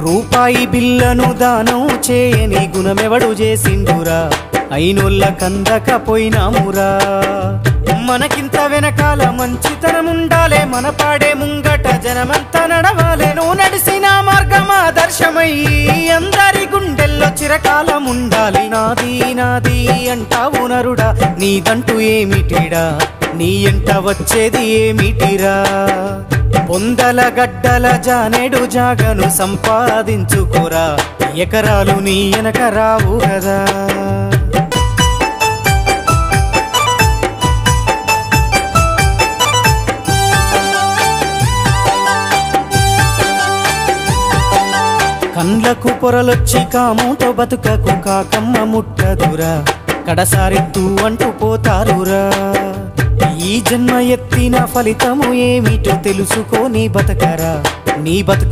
రూపాయి బిల్లను దానం చేయని గుణమెవడు చేసిండురా అయినోళ్ళ కందకపోయినామురా మనకింత వెనకాల మంచితనముండాలే మన పాడే ముంగట జనమంతా నడవాలే నువ్వు నడిసిన మార్గం ఆదర్శమయ్యి అందరి గుండెల్లో చిరకాలం ఉండాలి నాది నాది అంటావు నరుడా నీదంటూ ఏమిటిడా నీ ఎంట వచ్చేది ఏమిటిరా పొందల గడ్డల జానేడు జాగను సంపాదించుకోరా ఎకరాలు నీ వెనక రావు కదా కండ్లకు పొరలొచ్చి కాముతో బతుకకు కాకమ్మ ముట్టదురా కడసారెత్తు అంటూ పోతారురా ఈ జన్మ ఎత్తిన ఫలితము ఏమిటో తెలుసుకో నీ బతకరా నీ బతుకు